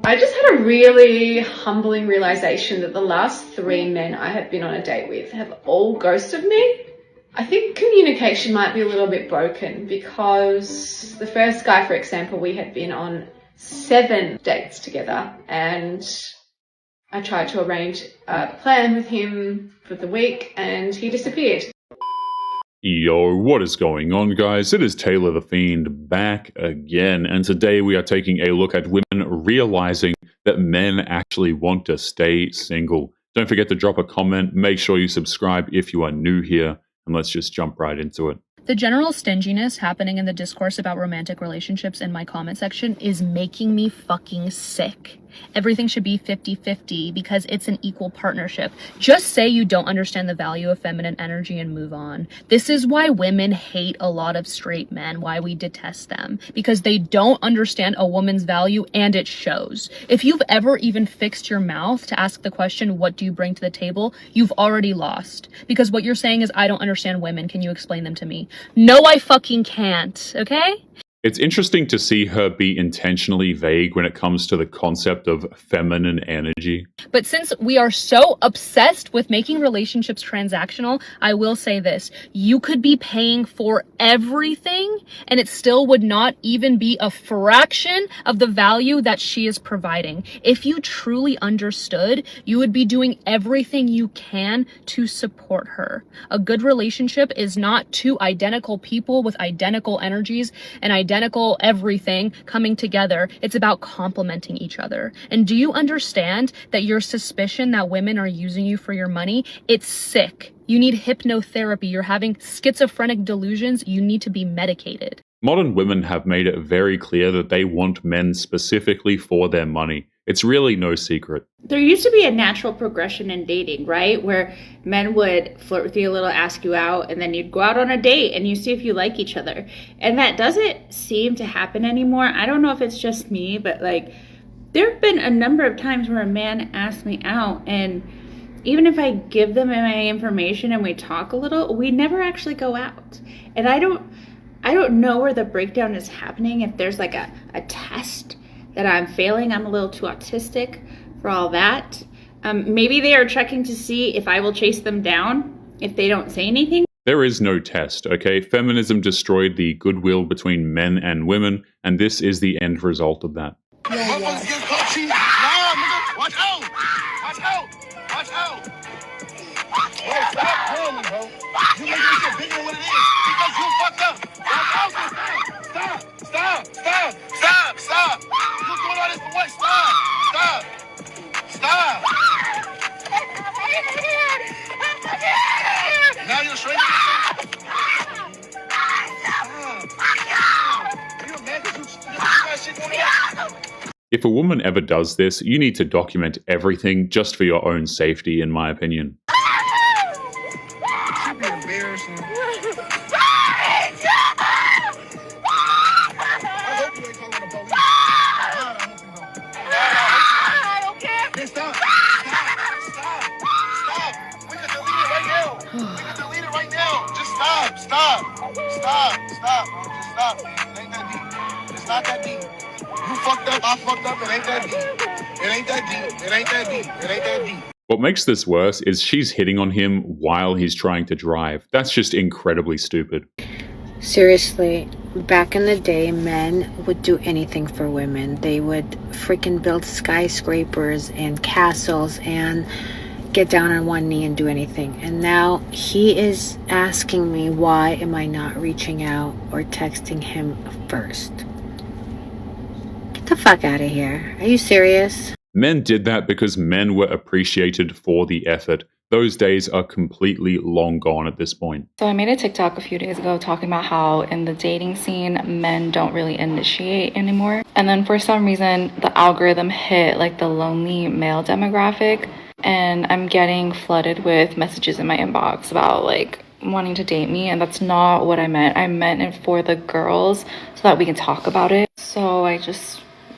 I just had a really humbling realization that the last 3 men I have been on a date with have all ghosted me. I think communication might be a little bit broken because the first guy, for example, we had been on 7 dates together, and I tried to arrange a plan with him for the week and he disappeared. Yo, what is going on, guys? It is Taylor the Fiend back again, and today we are taking a look at women realizing that men actually want to stay single. Don't forget to drop a comment, make sure you subscribe if you are new here, and let's just jump right into it. The general stinginess happening in the discourse about romantic relationships in my comment section is making me fucking sick. Everything should be 50-50 because it's an equal partnership. Just say you don't understand the value of feminine energy and move on. This is why women hate a lot of straight men, why we detest them. Because they don't understand a woman's value and it shows. If you've ever even fixed your mouth to ask the question, what do you bring to the table? You've already lost. Because what you're saying is, I don't understand women. Can you explain them to me? No, I fucking can't. Okay? It's interesting to see her be intentionally vague when it comes to the concept of feminine energy. But since we are so obsessed with making relationships transactional, I will say this. You could be paying for everything and it still would not even be a fraction of the value that she is providing. If you truly understood, you would be doing everything you can to support her. A good relationship is not two identical people with identical energies and identical everything coming together. It's about complementing each other. And do you understand that your suspicion that women are using you for your money? It's sick. You need hypnotherapy. You're having schizophrenic delusions. You need to be medicated. Modern women have made it very clear that they want men specifically for their money. It's really no secret. There used to be a natural progression in dating, right? Where men would flirt with you a little, ask you out, and then you'd go out on a date and you see if you like each other. And that doesn't seem to happen anymore. I don't know if it's just me, but like there have been a number of times where a man asked me out, and even if I give them my information and we talk a little, we never actually go out. And I don't know where the breakdown is happening, if there's like a test that I'm failing. I'm a little too autistic for all that. Maybe they are checking to see if I will chase them down if they don't say anything. There is no test, okay? Feminism destroyed the goodwill between men and women, and this is the end result of that. Stop! You're doing all this for what? Stop! Now you're shrinking. If a woman ever does this, you need to document everything just for your own safety, in my opinion. Should be embarrassing. Stop. It ain't that deep. It's not that deep. You fucked up, I fucked up. It ain't that deep. What makes this worse is she's hitting on him while he's trying to drive. That's just incredibly stupid. Seriously, back in the day, men would do anything for women. They would freaking build skyscrapers and castles and get down on one knee and do anything. And now he is asking me, why am I not reaching out or texting him first? Get the fuck out of here. Are you serious? Men did that because men were appreciated for the effort. Those days are completely long gone at this point. So I made a TikTok a few days ago talking about how in the dating scene, men don't really initiate anymore. And then for some reason, the algorithm hit like the lonely male demographic. And I'm getting flooded with messages in my inbox about like wanting to date me, and that's not what I meant. I meant it for the girls so that we can talk about it. So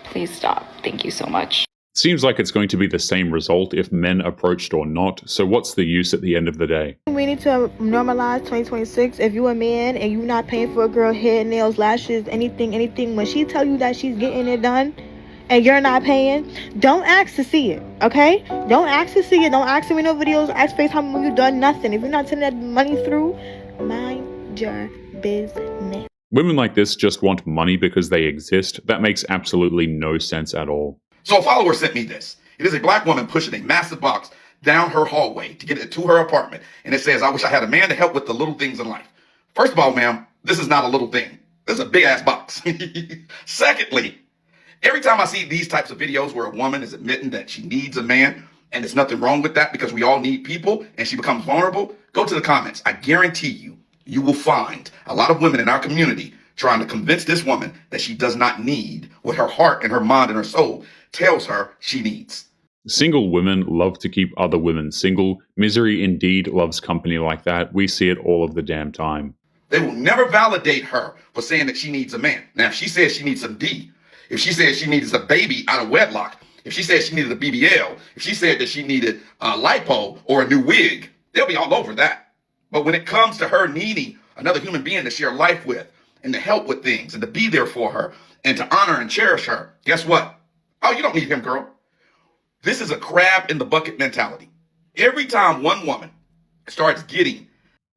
please stop. Thank you so much. Seems like it's going to be the same result if men approached or not, so what's the use at the end of the day? We need to normalize 2026. If you're a man and you're not paying for a girl hair, nails, lashes, anything, when she tell you that she's getting it done, and you're not paying, don't ask to see it, okay? Don't ask to see it. Don't ask to me no videos. Ask FaceTime when you done nothing. If you're not sending that money through, mind your business. Women like this just want money because they exist. That makes absolutely no sense at all. So a follower sent me this. It is a black woman pushing a massive box down her hallway to get it to her apartment. And it says, I wish I had a man to help with the little things in life. First of all, ma'am, this is not a little thing. This is a big ass box. Secondly, every time I see these types of videos where a woman is admitting that she needs a man, and there's nothing wrong with that because we all need people, and she becomes vulnerable, go to the comments. I guarantee you will find a lot of women in our community trying to convince this woman that she does not need what her heart and her mind and her soul tells her she needs. Single women love to keep other women single. Misery indeed loves company like that. We see it all of the damn time. They will never validate her for saying that she needs a man. Now, if she says she needs some D, if she says she needs a baby out of wedlock, if she said she needed a BBL, if she said that she needed a lipo or a new wig, they'll be all over that. But when it comes to her needing another human being to share life with and to help with things and to be there for her and to honor and cherish her, guess what? Oh, you don't need him, girl. This is a crab in the bucket mentality. Every time one woman starts getting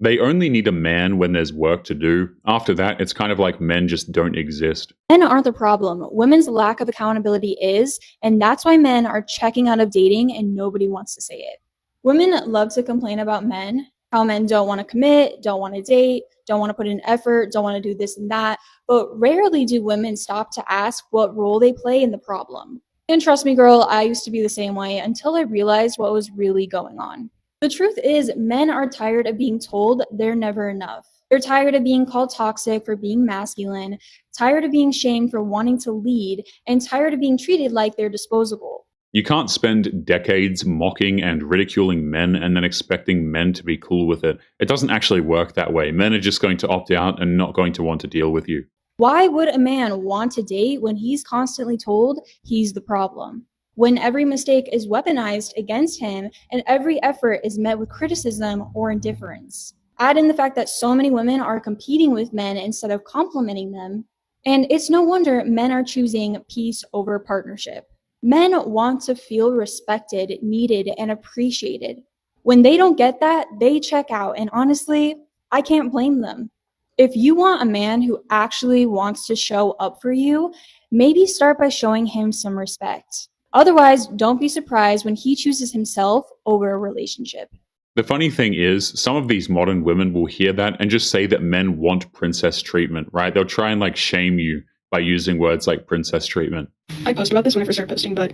They only need a man when there's work to do. After that, it's kind of like men just don't exist. Men aren't the problem. Women's lack of accountability is, and that's why men are checking out of dating and nobody wants to say it. Women love to complain about men, how men don't want to commit, don't want to date, don't want to put in effort, don't want to do this and that, but rarely do women stop to ask what role they play in the problem. And trust me, girl, I used to be the same way until I realized what was really going on. The truth is, men are tired of being told they're never enough. They're tired of being called toxic for being masculine, tired of being shamed for wanting to lead, and tired of being treated like they're disposable. You can't spend decades mocking and ridiculing men and then expecting men to be cool with it. It doesn't actually work that way. Men are just going to opt out and not going to want to deal with you. Why would a man want to date when he's constantly told he's the problem? When every mistake is weaponized against him and every effort is met with criticism or indifference. Add in the fact that so many women are competing with men instead of complimenting them, and it's no wonder men are choosing peace over partnership. Men want to feel respected, needed, and appreciated. When they don't get that, they check out, and honestly, I can't blame them. If you want a man who actually wants to show up for you, maybe start by showing him some respect. Otherwise, don't be surprised when he chooses himself over a relationship. The funny thing is, some of these modern women will hear that and just say that men want princess treatment, right? They'll try and shame you by using words like princess treatment. I post about this when I first started posting, but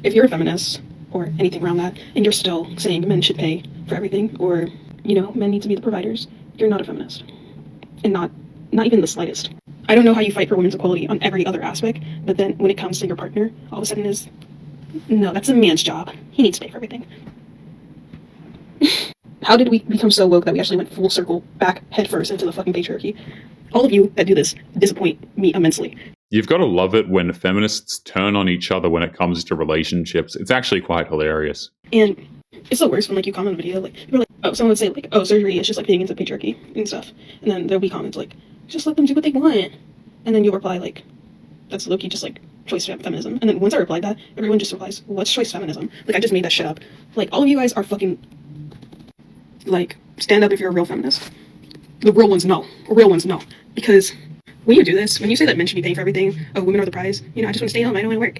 if you're a feminist or anything around that, and you're still saying men should pay for everything, or, men need to be the providers, you're not a feminist. And not even the slightest. I don't know how you fight for women's equality on every other aspect, but then when it comes to your partner, all of a sudden is, no, that's a man's job. He needs to pay for everything. How did we become so woke that we actually went full circle back headfirst into the fucking patriarchy? All of you that do this disappoint me immensely. You've got to love it when feminists turn on each other when it comes to relationships. It's actually quite hilarious. And it's the worst when you comment on a video, people are someone would say surgery is just being into patriarchy and stuff. And then there'll be comments just let them do what they want. And then you'll reply that's low-key just choice feminism. And then once I replied that, everyone just replies, what's choice feminism? I just made that shit up. All of you guys are fucking, stand up if you're a real feminist. The real ones know. Real ones know. Because when you do this, when you say that men should be paying for everything, women are the prize, I just want to stay home, I don't want to work.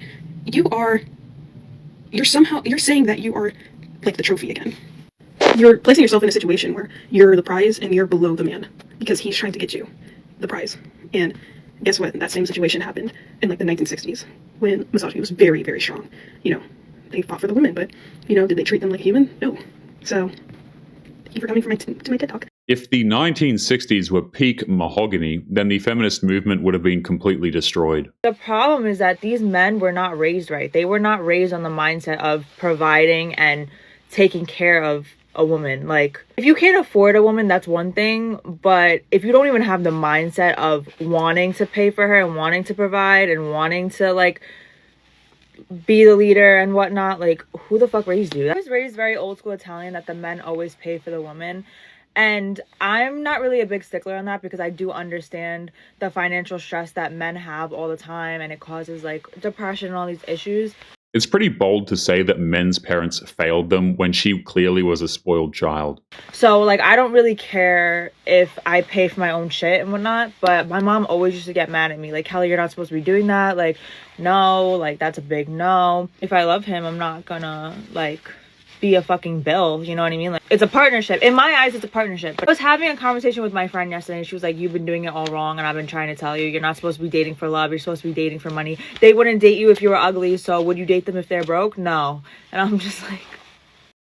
You're saying that you are the trophy again. You're placing yourself in a situation where you're the prize and you're below the man because he's trying to get you the prize. And guess what? That same situation happened in the 1960s when misogyny was very, very strong. They fought for the women, but did they treat them like human? No. So thank you for coming to my TED Talk. If the 1960s were peak mahogany, then the feminist movement would have been completely destroyed. The problem is that these men were not raised right. They were not raised on the mindset of providing and taking care of a woman. If you can't afford a woman, that's one thing, but if you don't even have the mindset of wanting to pay for her and wanting to provide and wanting to be the leader and whatnot, who the fuck raised you? I was raised very old school Italian that the men always pay for the woman, And I'm not really a big stickler on that because I do understand the financial stress that men have all the time, and it causes like depression and all these issues. It's pretty bold to say that men's parents failed them when she clearly was a spoiled child. So, like, I don't really care if I pay for my own shit and whatnot, but my mom always used to get mad at me. Like, Kelly, you're not supposed to be doing that. Like, no, like, that's a big no. If I love him, I'm not gonna, like, be a fucking bill, you know what I mean? Like, it's a partnership. In my eyes, it's a partnership. But I was having a conversation with my friend yesterday, and she was like, you've been doing it all wrong, and I've been trying to tell you, you're not supposed to be dating for love, you're supposed to be dating for money. They wouldn't date you if you were ugly, so would you date them if they're broke? No. And I'm just like...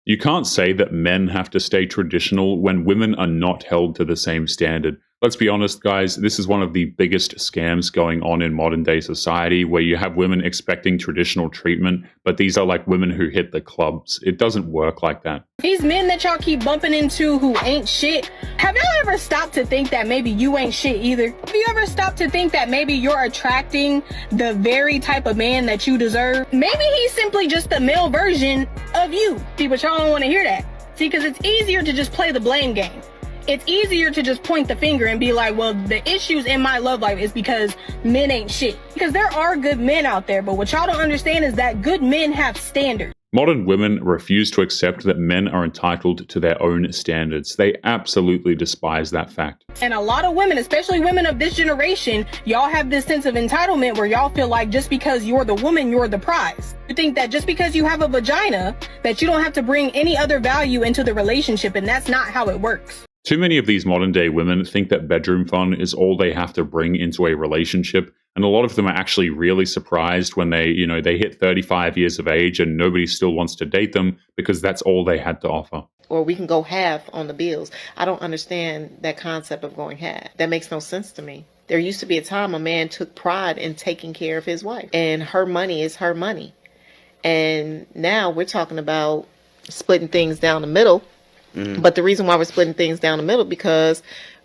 You can't say that men have to stay traditional when women are not held to the same standard. Let's be honest, guys, this is one of the biggest scams going on in modern day society, where you have women expecting traditional treatment, but these are like women who hit the clubs. It doesn't work like that. These men that y'all keep bumping into who ain't shit, have y'all ever stopped to think that maybe you ain't shit either? Have you ever stopped to think that maybe you're attracting the very type of man that you deserve? Maybe he's simply just the male version of you. See, but y'all don't want to hear that. See, because it's easier to just play the blame game. It's easier to just point the finger and be like, well, the issues in my love life is because men ain't shit. Because there are good men out there, but what y'all don't understand is that good men have standards. Modern women refuse to accept that men are entitled to their own standards. They absolutely despise that fact. And a lot of women, especially women of this generation, y'all have this sense of entitlement where y'all feel like just because you're the woman, you're the prize. You think that just because you have a vagina, that you don't have to bring any other value into the relationship, and that's not how it works. Too many of these modern day women think that bedroom fun is all they have to bring into a relationship. And a lot of them are actually really surprised when they hit 35 years of age and nobody still wants to date them because that's all they had to offer. Or we can go half on the bills. I don't understand that concept of going half. That makes no sense to me. There used to be a time a man took pride in taking care of his wife, and her money is her money. And now we're talking about splitting things down the middle. Mm-hmm. But the reason why we're splitting things down the middle because,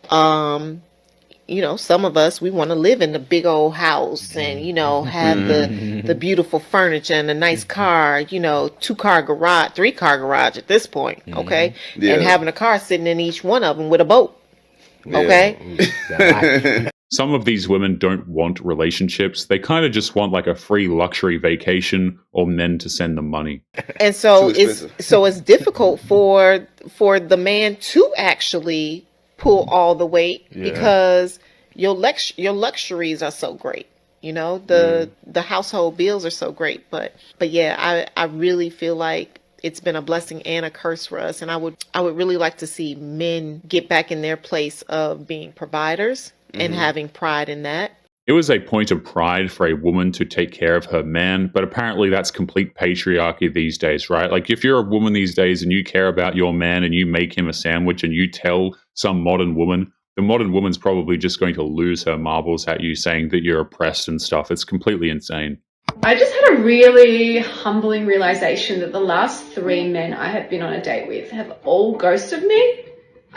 some of us, we want to live in the big old house and, have the beautiful furniture and a nice car, 2-car garage, 3-car garage at this point. Okay. Yeah. And having a car sitting in each one of them with a boat. Okay. Yeah. Some of these women don't want relationships. They kind of just want like a free luxury vacation or men to send them money. And so it's difficult for the man to actually pull all the weight because your luxuries are so great. The household bills are so great. But yeah, I really feel like it's been a blessing and a curse for us. And I would really like to see men get back in their place of being providers. And having pride in that. It was a point of pride for a woman to take care of her man, but apparently that's complete patriarchy these days, right? Like if you're a woman these days and you care about your man and you make him a sandwich and you tell some modern woman, the modern woman's probably just going to lose her marbles at you saying that you're oppressed and stuff. It's completely insane. I just had a really humbling realization that the last 3 men I have been on a date with have all ghosted me.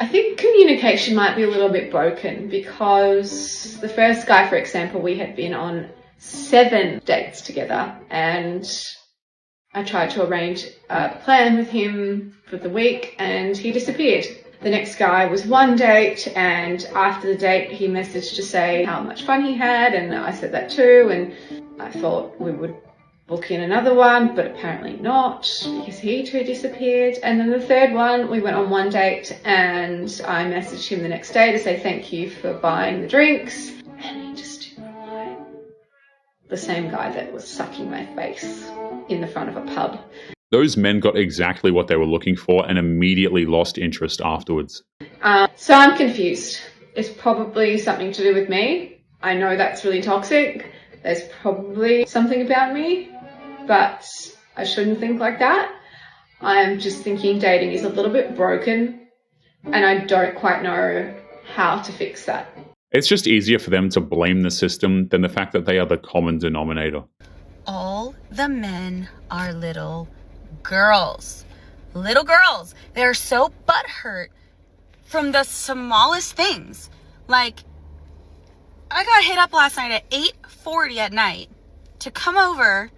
I think communication might be a little bit broken because the first guy, for example, we had been on 7 dates together and I tried to arrange a plan with him for the week and he disappeared. The next guy was 1 date and after the date he messaged to say how much fun he had and I said that too and I thought we would book in another one, but apparently not because he too disappeared. And then the third one, we went on 1 date and I messaged him the next day to say thank you for buying the drinks. And he just didn't reply. The same guy that was sucking my face in the front of a pub. Those men got exactly what they were looking for and immediately lost interest afterwards. So I'm confused. It's probably something to do with me. I know that's really toxic. There's probably something about me. But I shouldn't think like that. I'm just thinking dating is a little bit broken and I don't quite know how to fix that. It's just easier for them to blame the system than the fact that they are the common denominator. All the men are little girls. Little girls. They're so butthurt from the smallest things. Like, I got hit up last night at 8:40 at night to come over,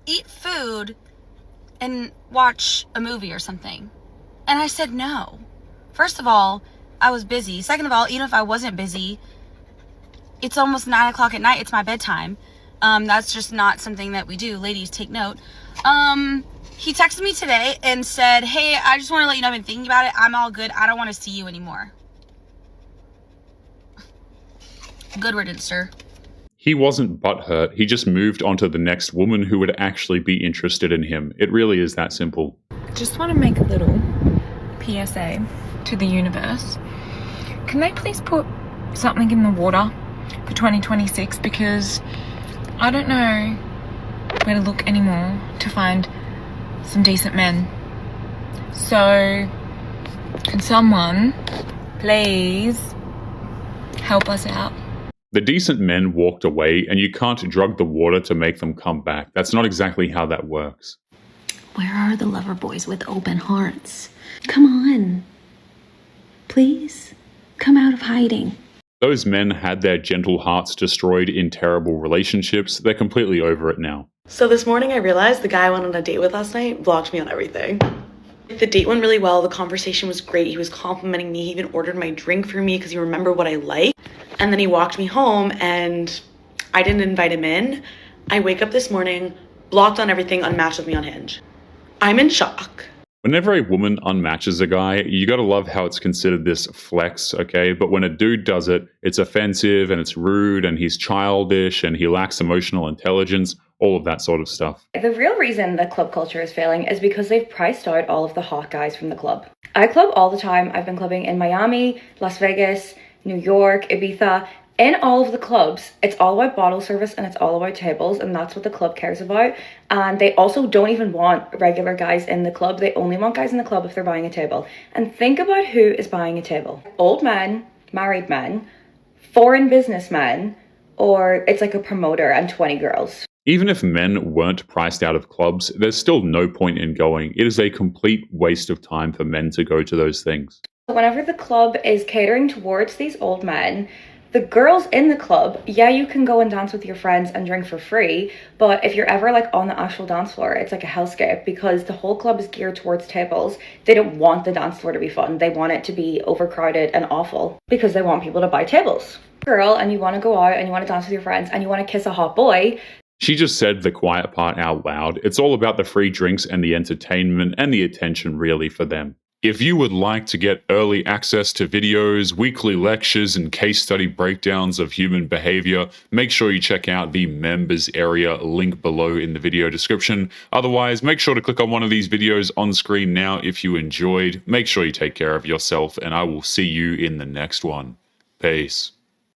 eat food, and watch a movie or something. And I said no. First of all, I was busy. Second of all, even if I wasn't busy, it's almost 9 o'clock at night. It's my bedtime. That's just not something that we do. Ladies, take note. He texted me today and said, hey, I just want to let you know I've been thinking about it. I'm all good. I don't want to see you anymore. Good riddance, sir. He wasn't butthurt. He just moved on to the next woman who would actually be interested in him. It really is that simple. Just want to make a little PSA to the universe. Can they please put something in the water for 2026? Because I don't know where to look anymore to find some decent men. So can someone please help us out? The decent men walked away, and you can't drug the water to make them come back. That's not exactly how that works. Where are the lover boys with open hearts? Come on. Please, come out of hiding. Those men had their gentle hearts destroyed in terrible relationships. They're completely over it now. So this morning I realized the guy I went on a date with last night blocked me on everything. The date went really well. The conversation was great. He was complimenting me. He even ordered my drink for me because he remembered what I like. And then he walked me home and I didn't invite him in. I wake up this morning, blocked on everything, unmatched with me on Hinge. I'm in shock. Whenever a woman unmatches a guy, you gotta love how it's considered this flex, okay? But when a dude does it, it's offensive and it's rude and he's childish and he lacks emotional intelligence, all of that sort of stuff. The real reason the club culture is failing is because they've priced out all of the hot guys from the club. I club all the time. I've been clubbing in Miami, Las Vegas, New York, Ibiza. In all of the clubs, it's all about bottle service and it's all about tables, and that's what the club cares about. And they also don't even want regular guys in the club. They only want guys in the club if they're buying a table. And think about who is buying a table. Old men, married men, foreign businessmen, or it's like a promoter and 20 girls. Even if men weren't priced out of clubs, there's still no point in going. It is a complete waste of time for men to go to those things. Whenever the club is catering towards these old men, the girls in the club, yeah, you can go and dance with your friends and drink for free, but if you're ever like on the actual dance floor, it's like a hellscape because the whole club is geared towards tables. They don't want the dance floor to be fun. They want it to be overcrowded and awful because they want people to buy tables. Girl, and you want to go out and you want to dance with your friends and you want to kiss a hot boy. She just said the quiet part out loud. It's all about the free drinks and the entertainment and the attention really for them. If you would like to get early access to videos, weekly lectures, and case study breakdowns of human behavior, make sure you check out the members area link below in the video description. Otherwise, make sure to click on one of these videos on screen now if you enjoyed. Make sure you take care of yourself, and I will see you in the next one. Peace.